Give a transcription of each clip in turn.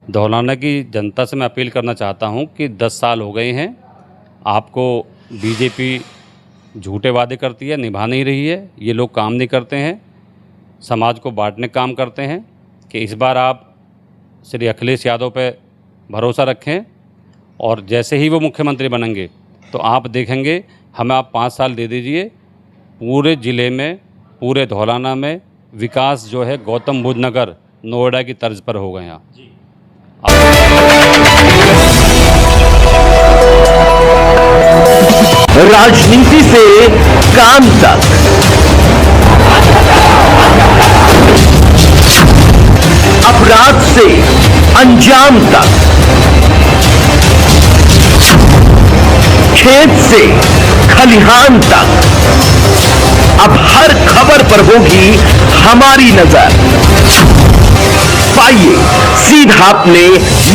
धौलाना की जनता से मैं अपील करना चाहता हूं कि 10 साल हो गए हैं, आपको बीजेपी झूठे वादे करती है, निभा नहीं रही है। ये लोग काम नहीं करते हैं, समाज को बांटने का काम करते हैं। कि इस बार आप श्री अखिलेश यादव पे भरोसा रखें और जैसे ही वो मुख्यमंत्री बनेंगे तो आप देखेंगे, हमें आप 5 साल दे दीजिए, पूरे ज़िले में, पूरे धौलाना में विकास जो है गौतम बुद्ध नगर नोएडा की तर्ज पर होगा यहाँ। राजनीति से काम तक, अपराध से अंजाम तक, खेत से खलिहान तक, अब हर खबर पर होगी हमारी नजर। पाइए सीधा अपने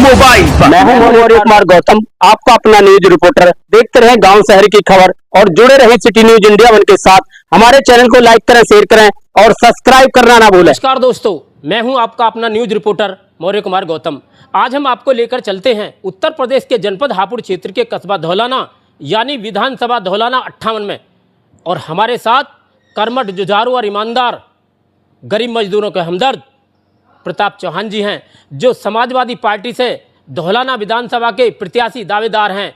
मोबाइल पर। मैं हूं मौर्य कुमार गौतम, आपका अपना न्यूज रिपोर्टर। देखते रहें गांव शहर की खबर और जुड़े रहें सिटी न्यूज इंडिया वन के साथ। हमारे चैनल को लाइक करें, शेयर करें और सब्सक्राइब करना ना भूलें। नमस्कार दोस्तों, मैं हूं आपका अपना न्यूज रिपोर्टर मौर्य कुमार गौतम। आज हम आपको लेकर चलते हैं उत्तर प्रदेश के जनपद हापुड़ क्षेत्र के कस्बा धौलाना यानी विधानसभा धौलाना 58 में। और हमारे साथ कर्मठ, जुझारू और ईमानदार गरीब मजदूरों के हमदर्द प्रताप चौहान जी हैं, जो समाजवादी पार्टी से धौलाना विधानसभा के प्रत्याशी दावेदार हैं।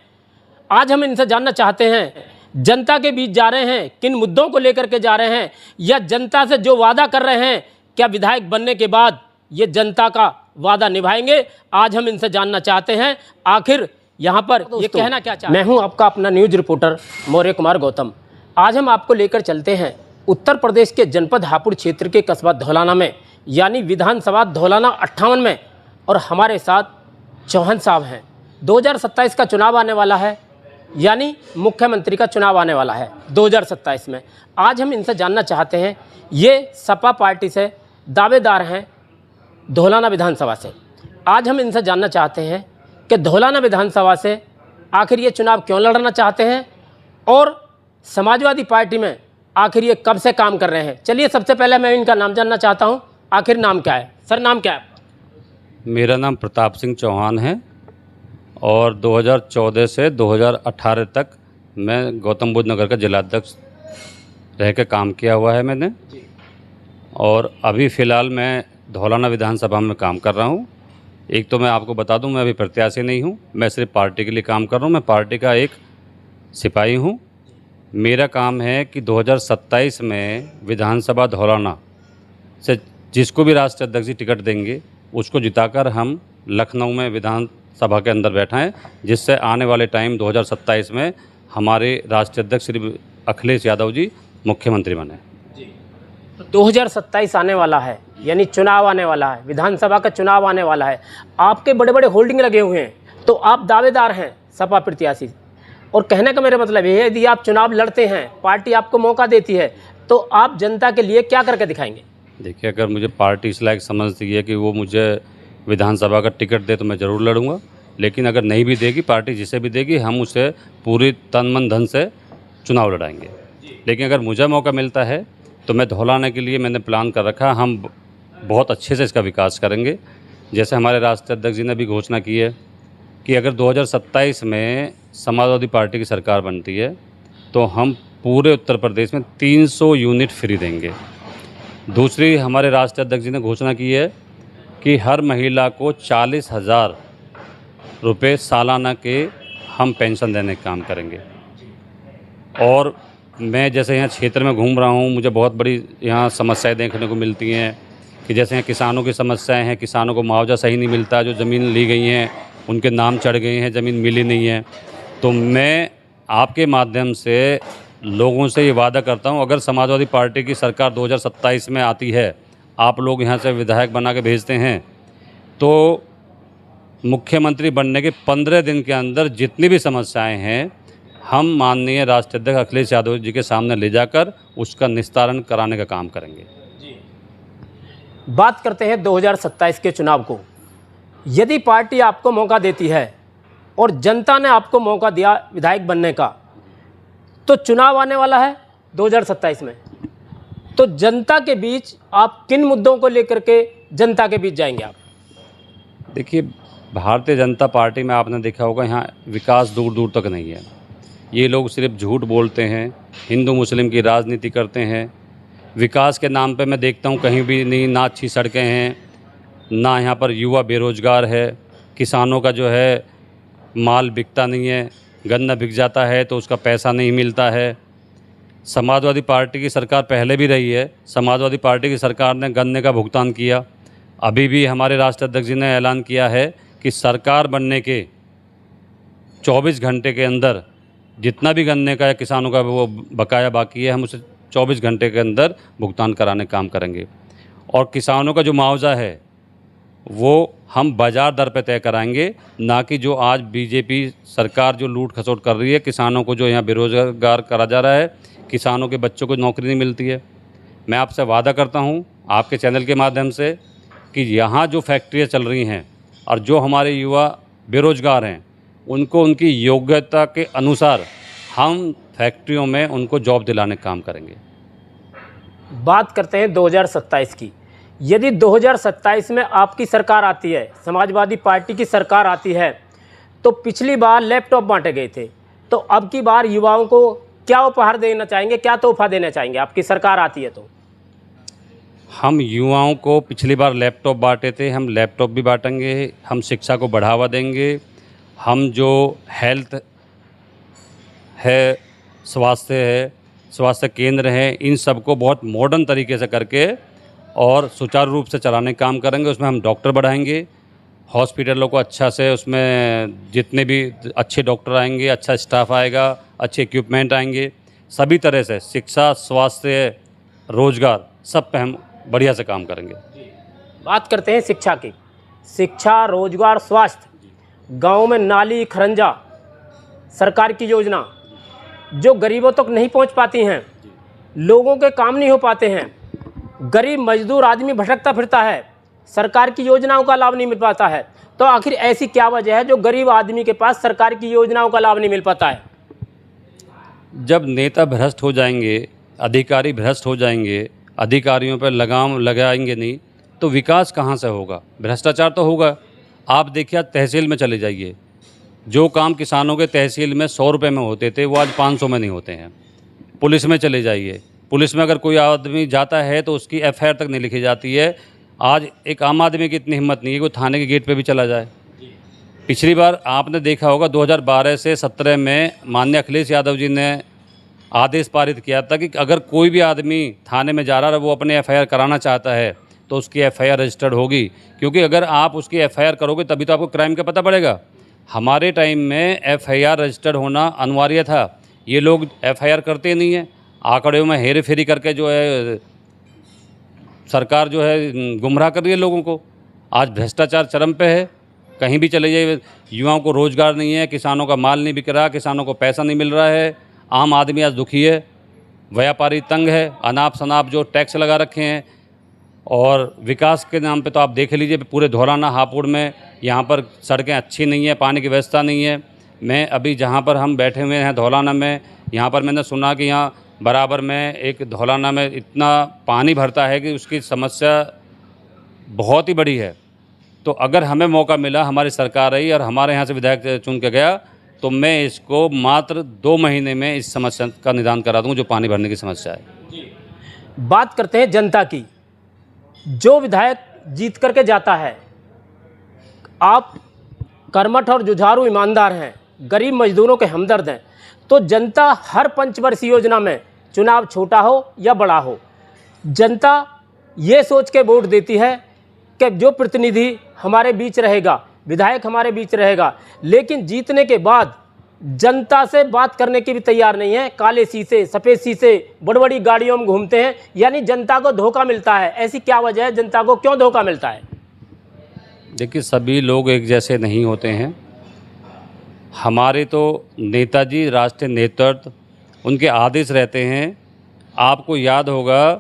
आज हम इनसे जानना चाहते हैं, जनता के बीच जा रहे हैं, किन मुद्दों को लेकर के जा रहे हैं, या जनता से जो वादा कर रहे हैं क्या विधायक बनने के बाद ये जनता का वादा निभाएंगे। आज हम इनसे जानना चाहते हैं आखिर यहाँ पर ये कहना क्या चाहते हैं। मैं हूँ आपका अपना न्यूज रिपोर्टर मौर्य कुमार गौतम। आज हम आपको लेकर चलते हैं उत्तर प्रदेश के जनपद हापुड़ क्षेत्र के कस्बा धौलाना में यानी विधानसभा धौलाना 58 में। और हमारे साथ चौहान साहब हैं। 2027 का चुनाव आने वाला है, यानी मुख्यमंत्री का चुनाव आने वाला है 2027 में। आज हम इनसे जानना चाहते हैं, ये सपा पार्टी से दावेदार हैं धौलाना विधानसभा से। आज हम इनसे जानना चाहते हैं कि धौलाना विधानसभा से आखिर ये चुनाव क्यों लड़ना चाहते हैं और समाजवादी पार्टी में आखिर ये कब से काम कर रहे हैं। चलिए सबसे पहले मैं इनका नाम जानना चाहता हूँ। आखिर नाम क्या है सर? नाम क्या है? मेरा नाम प्रताप सिंह चौहान है और 2014 से 2018 तक मैं गौतम बुद्ध नगर का जिलाध्यक्ष रह के काम किया हुआ है मैंने। और अभी फ़िलहाल मैं धौलाना विधानसभा में काम कर रहा हूँ। एक तो मैं आपको बता दूं, मैं अभी प्रत्याशी नहीं हूँ, मैं सिर्फ पार्टी के लिए काम कर रहा हूँ। मैं पार्टी का एक सिपाही हूँ। मेरा काम है कि 2027 में विधानसभा धौलाना से जिसको भी राष्ट्रीय अध्यक्ष जी टिकट देंगे उसको जिताकर हम लखनऊ में विधानसभा के अंदर बैठाएं, जिससे आने वाले टाइम 2027 में हमारे राष्ट्रीय अध्यक्ष श्री अखिलेश यादव जी मुख्यमंत्री बने। 2027 आने वाला है, यानी चुनाव आने वाला है, विधानसभा का चुनाव आने वाला है। आपके बड़े बड़े होल्डिंग लगे हुए हैं, तो आप दावेदार हैं सपा प्रत्याशी। और कहने का मेरा मतलब ये है, यदि आप चुनाव लड़ते हैं, पार्टी आपको मौका देती है, तो आप जनता के लिए क्या करके दिखाएंगे? देखिए, अगर मुझे पार्टी इस लायक समझती है कि वो मुझे विधानसभा का टिकट दे तो मैं ज़रूर लड़ूंगा। लेकिन अगर नहीं भी देगी, पार्टी जिसे भी देगी, हम उसे पूरी तन मन धन से चुनाव लड़ाएंगे। लेकिन अगर मुझे मौका मिलता है तो मैं धौलाना के लिए मैंने प्लान कर रखा, हम बहुत अच्छे से इसका विकास करेंगे। जैसे हमारे राष्ट्रीय अध्यक्ष जी ने भी घोषणा की है कि अगर 2027 में समाजवादी पार्टी की सरकार बनती है तो हम पूरे उत्तर प्रदेश में 300 यूनिट फ्री देंगे। दूसरी, हमारे राष्ट्रीय अध्यक्ष जी ने घोषणा की है कि हर महिला को 40,000 रुपये सालाना के हम पेंशन देने का काम करेंगे। और मैं जैसे यहाँ क्षेत्र में घूम रहा हूँ, मुझे बहुत बड़ी यहाँ समस्याएं देखने को मिलती हैं कि जैसे यहाँ किसानों की समस्याएं हैं, किसानों को मुआवजा सही नहीं मिलता, जो ज़मीन ली गई हैं उनके नाम चढ़ गए हैं, ज़मीन मिली नहीं है। तो मैं आपके माध्यम से लोगों से ये वादा करता हूँ, अगर समाजवादी पार्टी की सरकार 2027 में आती है, आप लोग यहाँ से विधायक बना के भेजते हैं, तो मुख्यमंत्री बनने के 15 दिन के अंदर जितनी भी समस्याएं हैं हम माननीय राष्ट्रीय अध्यक्ष अखिलेश यादव जी के सामने ले जाकर उसका निस्तारण कराने का काम करेंगे। बात करते हैं 2027 के चुनाव को। यदि पार्टी आपको मौका देती है और जनता ने आपको मौका दिया विधायक बनने का, तो चुनाव आने वाला है 2027 में, तो जनता के बीच आप किन मुद्दों को लेकर के जनता के बीच जाएंगे आप? देखिए, भारतीय जनता पार्टी में आपने देखा होगा यहाँ विकास दूर दूर तक नहीं है। ये लोग सिर्फ झूठ बोलते हैं, हिंदू मुस्लिम की राजनीति करते हैं। विकास के नाम पे मैं देखता हूँ कहीं भी नहीं, ना अच्छी सड़कें हैं, ना यहाँ पर युवा बेरोज़गार है, किसानों का जो है माल बिकता नहीं है, गन्ना बिक जाता है तो उसका पैसा नहीं मिलता है। समाजवादी पार्टी की सरकार पहले भी रही है, समाजवादी पार्टी की सरकार ने गन्ने का भुगतान किया। अभी भी हमारे राष्ट्रीय अध्यक्ष जी ने ऐलान किया है कि सरकार बनने के 24 घंटे के अंदर जितना भी गन्ने का या किसानों का वो बकाया बाकी है, हम उसे 24 घंटे के अंदर भुगतान कराने काम करेंगे। और किसानों का जो मुआवजा है वो हम बाज़ार दर पे तय कराएंगे, ना कि जो आज बीजेपी सरकार जो लूट खसोट कर रही है, किसानों को जो यहाँ बेरोज़गार करा जा रहा है, किसानों के बच्चों को नौकरी नहीं मिलती है। मैं आपसे वादा करता हूँ आपके चैनल के माध्यम से कि यहाँ जो फैक्ट्रियाँ चल रही हैं और जो हमारे युवा बेरोज़गार हैं, उनको उनकी योग्यता के अनुसार हम फैक्ट्रियों में उनको जॉब दिलाने का काम करेंगे। बात करते हैं 2027 की। यदि 2027 में आपकी सरकार आती है, समाजवादी पार्टी की सरकार आती है, तो पिछली बार लैपटॉप बांटे गए थे, तो अब की बार युवाओं को क्या उपहार देना चाहेंगे, क्या तोहफा देना चाहेंगे आपकी सरकार आती है तो? हम युवाओं को पिछली बार लैपटॉप बांटे थे, हम लैपटॉप भी बांटेंगे। हम शिक्षा को बढ़ावा देंगे। हम जो हेल्थ है, स्वास्थ्य केंद्र है, इन सबको बहुत मॉडर्न तरीके से करके और सुचारू रूप से चलाने का काम करेंगे। उसमें हम डॉक्टर बढ़ाएंगे, हॉस्पिटलों को अच्छा से, उसमें जितने भी अच्छे डॉक्टर आएंगे, अच्छा स्टाफ आएगा, अच्छे इक्विपमेंट आएंगे, सभी तरह से शिक्षा, स्वास्थ्य, रोजगार, सब पे हम बढ़िया से काम करेंगे। बात करते हैं शिक्षा की। शिक्षा, रोजगार, स्वास्थ्य, गांव में नाली, खरंजा, सरकार की योजना जो गरीबों तक नहीं पहुंच पाती हैं, लोगों के काम नहीं हो पाते हैं, गरीब मजदूर आदमी भटकता फिरता है, सरकार की योजनाओं का लाभ नहीं मिल पाता है, तो आखिर ऐसी क्या वजह है जो गरीब आदमी के पास सरकार की योजनाओं का लाभ नहीं मिल पाता है? जब नेता भ्रष्ट हो जाएंगे, अधिकारी भ्रष्ट हो जाएंगे, अधिकारियों पर लगाम लगाएंगे नहीं, तो विकास कहाँ से होगा? भ्रष्टाचार तो होगा। आप देखिए, आज तहसील में चले जाइए, जो काम किसानों के तहसील में 100 रुपये में होते थे वो आज 500 में नहीं होते हैं। पुलिस में चले जाइए, पुलिस में अगर कोई आदमी जाता है तो उसकी FIR तक नहीं लिखी जाती है। आज एक आम आदमी की इतनी हिम्मत नहीं है कि वो थाने के गेट पे भी चला जाए। पिछली बार आपने देखा होगा 2012 से 17 में माननीय अखिलेश यादव जी ने आदेश पारित किया था कि अगर कोई भी आदमी थाने में जा रहा है, वो अपने FIR कराना चाहता है तो उसकी FIR रजिस्टर्ड होगी, क्योंकि अगर आप उसकी FIR करोगे तभी तो आपको क्राइम का पता पड़ेगा। हमारे टाइम में FIR रजिस्टर्ड होना अनिवार्य था। ये लोग FIR करते नहीं हैं, आंकड़ों में हेर फेरी करके जो है सरकार जो है गुमराह कर रही है लोगों को। आज भ्रष्टाचार चरम पे है। कहीं भी चले जाइए, युवाओं को रोज़गार नहीं है, किसानों का माल नहीं बिक रहा, किसानों को पैसा नहीं मिल रहा है, आम आदमी आज दुखी है, व्यापारी तंग है, अनाप शनाप जो टैक्स लगा रखे हैं। और विकास के नाम पे तो आप देख लीजिए, पूरे धौलाना हापुड़ में यहाँ पर सड़कें अच्छी नहीं है, पानी की व्यवस्था नहीं है। मैं अभी जहाँ पर हम बैठे हुए हैं धौलाना में, यहाँ पर मैंने सुना कि यहाँ बराबर में एक धौलाना में इतना पानी भरता है कि उसकी समस्या बहुत ही बड़ी है। तो अगर हमें मौका मिला, हमारी सरकार रही और हमारे यहाँ से विधायक चुन के गया, तो मैं इसको मात्र 2 महीने में इस समस्या का निदान करा दूँगा जो पानी भरने की समस्या है। बात करते हैं जनता की। जो विधायक जीत करके जाता है, आप कर्मठ और जुझारू ईमानदार हैं, गरीब मजदूरों के हमदर्द हैं, तो जनता हर पंचवर्षीय योजना में, चुनाव छोटा हो या बड़ा हो, जनता ये सोच के वोट देती है कि जो प्रतिनिधि हमारे बीच रहेगा, विधायक हमारे बीच रहेगा, लेकिन जीतने के बाद जनता से बात करने की भी तैयार नहीं है। काले शीशे, सफ़ेद शीशे, बड़ी बड़ी गाड़ियों में घूमते हैं, यानी जनता को धोखा मिलता है। ऐसी क्या वजह है, जनता को क्यों धोखा मिलता है? देखिए, सभी लोग एक जैसे नहीं होते हैं। हमारे तो नेताजी, राष्ट्रीय नेतृत्व, उनके आदेश रहते हैं। आपको याद होगा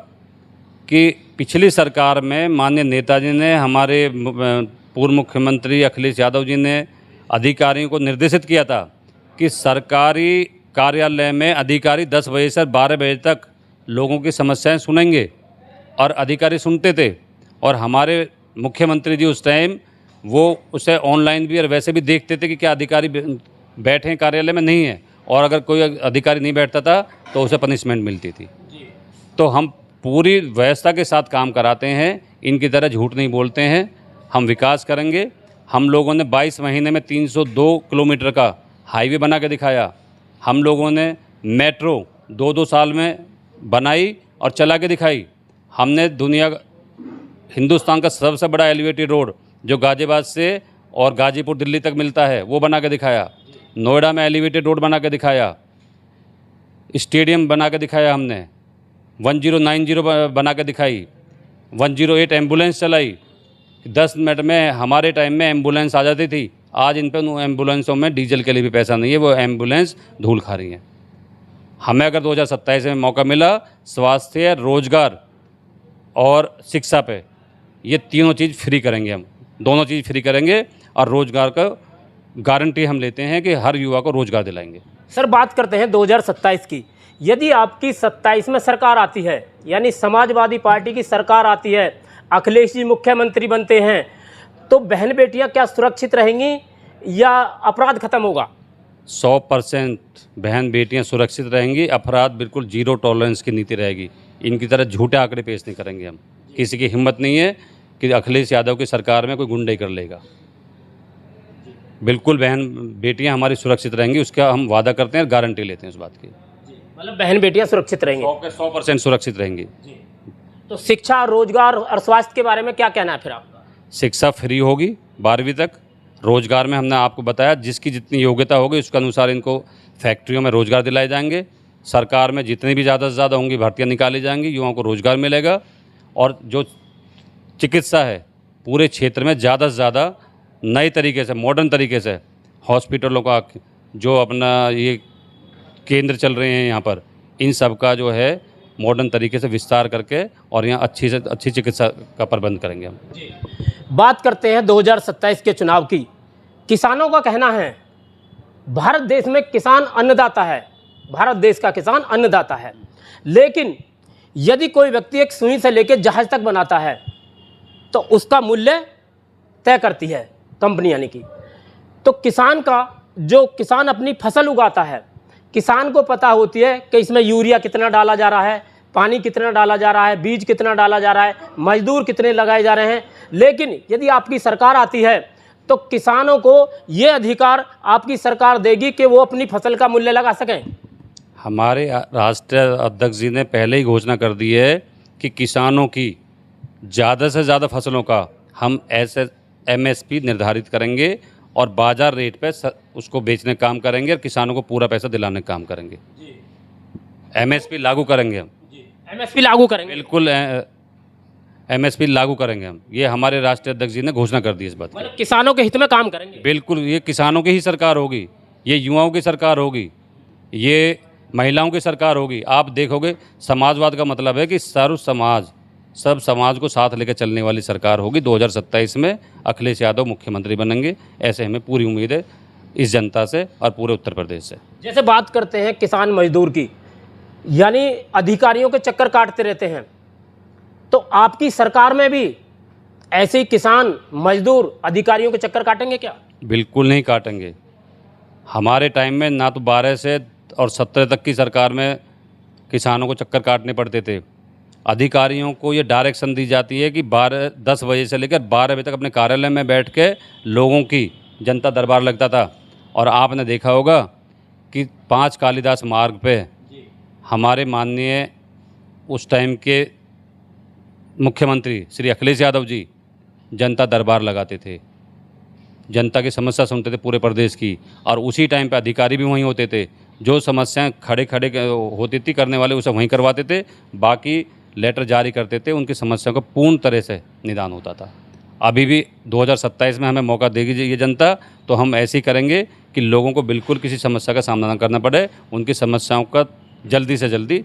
कि पिछली सरकार में माननीय नेताजी ने, हमारे पूर्व मुख्यमंत्री अखिलेश यादव जी ने अधिकारियों को निर्देशित किया था कि सरकारी कार्यालय में अधिकारी 10 बजे से 12 बजे तक लोगों की समस्याएं सुनेंगे, और अधिकारी सुनते थे। और हमारे मुख्यमंत्री जी उस टाइम वो उसे ऑनलाइन भी और वैसे भी देखते थे कि क्या अधिकारी बैठे हैं कार्यालय में, नहीं है, और अगर कोई अधिकारी नहीं बैठता था तो उसे पनिशमेंट मिलती थी। तो हम पूरी व्यवस्था के साथ काम कराते हैं, इनकी तरह झूठ नहीं बोलते हैं। हम विकास करेंगे। हम लोगों ने 22 महीने में 302 किलोमीटर का हाईवे बना के दिखाया। हम लोगों ने मेट्रो 2-2 साल में बनाई और चला के दिखाई। हमने हिंदुस्तान का सबसे बड़ा एलिवेटेड रोड जो गाज़ियाबाद से और गाज़ीपुर दिल्ली तक मिलता है वो बना के दिखाया। नोएडा में एलिवेटेड रोड बना के दिखाया। स्टेडियम बना के दिखाया हमने। 1090 बना के दिखाई। 108 एम्बुलेंस चलाई। 10 मिनट में हमारे टाइम में एम्बुलेंस आ जाती थी। आज इन पर एम्बुलेंसों में डीजल के लिए भी पैसा नहीं है, वो एम्बुलेंस धूल खा रही हैं। हमें अगर 2027 में मौका मिला, स्वास्थ्य, रोजगार और शिक्षा पे ये तीनों चीज़ फ्री करेंगे। हम दोनों चीज़ फ्री करेंगे और रोजगार का गारंटी हम लेते हैं कि हर युवा को रोजगार दिलाएंगे। सर, बात करते हैं 2027 की। यदि आपकी 27 में सरकार आती है, यानी समाजवादी पार्टी की सरकार आती है, अखिलेश जी मुख्यमंत्री बनते हैं, तो बहन बेटियां क्या सुरक्षित रहेंगी या अपराध खत्म होगा? 100% बहन बेटियां सुरक्षित रहेंगी। अपराध बिल्कुल 0 टॉलरेंस की नीति रहेगी। इनकी तरह झूठे आंकड़े पेश नहीं करेंगे हम। किसी की हिम्मत नहीं है कि अखिलेश यादव की सरकार में कोई गुंडाई कर लेगा। बिल्कुल बहन बेटियां हमारी सुरक्षित रहेंगी, उसका हम वादा करते हैं और गारंटी लेते हैं उस बात की। मतलब बहन बेटियां सुरक्षित रहेंगी? 100% सुरक्षित रहेंगी। तो शिक्षा, रोजगार और स्वास्थ्य के बारे में क्या कहना है फिर आपका? शिक्षा फ्री होगी 12वीं तक। रोजगार में हमने आपको बताया जिसकी जितनी योग्यता होगी उसके अनुसार इनको फैक्ट्रियों में रोजगार दिलाए जाएंगे। सरकार में जितनी भी ज़्यादा से ज़्यादा होंगी भर्तियाँ निकाली जाएंगी, युवाओं को रोजगार मिलेगा। और जो चिकित्सा है पूरे क्षेत्र में ज़्यादा से ज़्यादा नए तरीके से, मॉडर्न तरीके से हॉस्पिटलों का जो अपना ये केंद्र चल रहे हैं यहाँ पर, इन सब का जो है मॉडर्न तरीके से विस्तार करके और यहाँ अच्छी से अच्छी चिकित्सा का प्रबंध करेंगे हम। बात करते हैं 2027 के चुनाव की। किसानों का कहना है भारत देश में किसान अन्नदाता है, भारत देश का किसान अन्नदाता है, लेकिन यदि कोई व्यक्ति एक सुई से लेकर जहाज तक बनाता है तो उसका मूल्य तय करती है कंपनी, यानी कि तो किसान का, जो किसान अपनी फसल उगाता है, किसान को पता होती है कि इसमें यूरिया कितना डाला जा रहा है, पानी कितना डाला जा रहा है, बीज कितना डाला जा रहा है, मजदूर कितने लगाए जा रहे हैं। लेकिन यदि आपकी सरकार आती है तो किसानों को ये अधिकार आपकी सरकार देगी कि वो अपनी फसल का मूल्य लगा सकें। हमारे राष्ट्रीय अध्यक्ष जी ने पहले ही घोषणा कर दी है कि किसानों की ज़्यादा से ज़्यादा फसलों का हम ऐसे MSP निर्धारित करेंगे और बाजार रेट पे उसको बेचने का काम करेंगे और किसानों को पूरा पैसा दिलाने का काम करेंगे। MSP लागू करेंगे हम। MSP लागू करेंगे? बिल्कुल MSP लागू करेंगे हम। ये हमारे राष्ट्रीय अध्यक्ष जी ने घोषणा कर दी इस बात की। मतलब किसानों के हित में काम करेंगे? बिल्कुल। ये किसानों की ही सरकार होगी, ये युवाओं की सरकार होगी, ये महिलाओं की सरकार होगी। आप देखोगे समाजवाद का मतलब है कि सब समाज को साथ लेकर चलने वाली सरकार होगी। 2027 में अखिलेश यादव मुख्यमंत्री बनेंगे, ऐसे हमें पूरी उम्मीद है इस जनता से और पूरे उत्तर प्रदेश से। जैसे बात करते हैं किसान मजदूर की, यानी अधिकारियों के चक्कर काटते रहते हैं, तो आपकी सरकार में भी ऐसे ही किसान मजदूर अधिकारियों के चक्कर काटेंगे क्या? बिल्कुल नहीं काटेंगे। हमारे टाइम में ना तो 12 से और 17 तक की सरकार में किसानों को चक्कर काटने पड़ते थे। अधिकारियों को ये डायरेक्शन दी जाती है कि 10 बजे से लेकर 12 बजे तक अपने कार्यालय में बैठ के लोगों की जनता दरबार लगता था। और आपने देखा होगा कि 5 कालिदास मार्ग पे हमारे माननीय उस टाइम के मुख्यमंत्री श्री अखिलेश यादव जी जनता दरबार लगाते थे, जनता की समस्या सुनते थे पूरे प्रदेश की। और उसी टाइम पे अधिकारी भी वहीं होते थे, जो समस्याएं खड़े होती थी करने वाले उसे वहीं करवाते थे, बाकी लेटर जारी करते थे, उनकी समस्याओं का पूर्ण तरह से निदान होता था। अभी भी 2027 में हमें मौका देगी ये जनता, तो हम ऐसे ही करेंगे कि लोगों को बिल्कुल किसी समस्या का सामना न करना पड़े, उनकी समस्याओं का जल्दी से जल्दी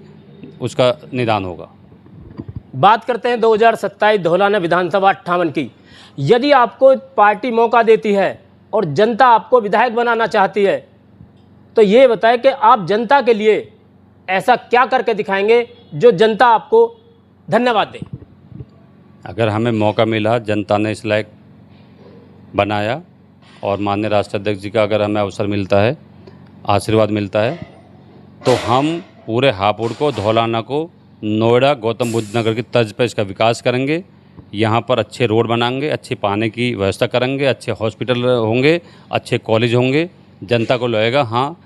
उसका निदान होगा। बात करते हैं 2027 धौलाना विधानसभा 58 की। यदि आपको पार्टी मौका देती है और जनता आपको विधायक बनाना चाहती है, तो ये बताएं कि आप जनता के लिए ऐसा क्या करके दिखाएंगे जो जनता आपको धन्यवाद दे। अगर हमें मौका मिला, जनता ने इस लायक बनाया और माननीय राष्ट्राध्यक्ष जी का अगर हमें अवसर मिलता है, आशीर्वाद मिलता है, तो हम पूरे हापुड़ को, धौलाना को नोएडा गौतम बुद्ध नगर की तर्ज पर इसका विकास करेंगे। यहाँ पर अच्छे रोड बनाएंगे, अच्छे पानी की व्यवस्था करेंगे, अच्छे हॉस्पिटल होंगे, अच्छे कॉलेज होंगे। जनता को लगेगा हाँ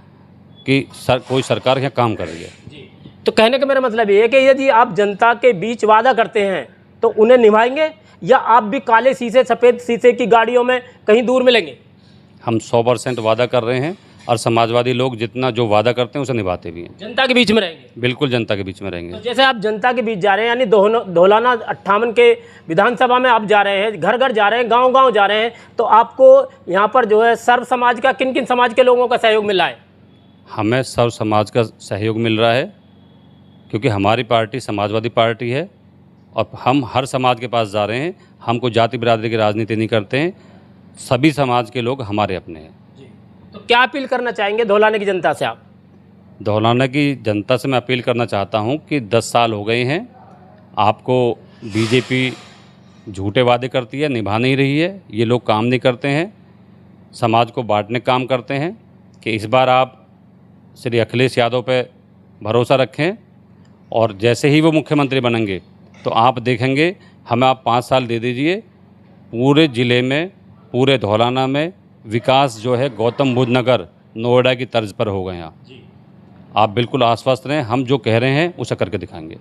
कि कोई सरकार यहाँ काम कर रही है। तो कहने का मेरा मतलब ये है कि यदि आप जनता के बीच वादा करते हैं तो उन्हें निभाएंगे, या आप भी काले शीशे सफ़ेद शीशे की गाड़ियों में कहीं दूर मिलेंगे? हम 100% वादा कर रहे हैं और समाजवादी लोग जितना जो वादा करते हैं उसे निभाते भी हैं। जनता के बीच में रहेंगे? बिल्कुल जनता के बीच में रहेंगे। तो जैसे आप जनता के बीच जा रहे हैं, यानी धौलाना 58 के विधानसभा में आप जा रहे हैं, घर घर जा रहे हैं, गांव गांव जा रहे हैं, तो आपको यहाँ पर जो है सर्व समाज का, किन किन समाज के लोगों का सहयोग मिल रहा है? हमें सर्व समाज का सहयोग मिल रहा है, क्योंकि हमारी पार्टी समाजवादी पार्टी है और हम हर समाज के पास जा रहे हैं। हम कोई जाति बिरादरी की राजनीति नहीं करते हैं, सभी समाज के लोग हमारे अपने हैं। तो क्या अपील करना चाहेंगे धौलाना की जनता से आप? धौलाना की जनता से मैं अपील करना चाहता हूं कि 10 साल हो गए हैं, आपको बीजेपी झूठे वादे करती है, निभा नहीं रही है। ये लोग काम नहीं करते हैं, समाज को बांटने का काम करते हैं। कि इस बार आप श्री अखिलेश यादव पे भरोसा रखें और जैसे ही वो मुख्यमंत्री बनेंगे तो आप देखेंगे, हमें आप 5 साल दे दीजिए, पूरे ज़िले में, पूरे धौलाना में विकास जो है गौतम बुद्ध नगर नोएडा की तर्ज पर होगा। यहाँ आप बिल्कुल आश्वस्त रहें, हम जो कह रहे हैं उसे करके दिखाएंगे।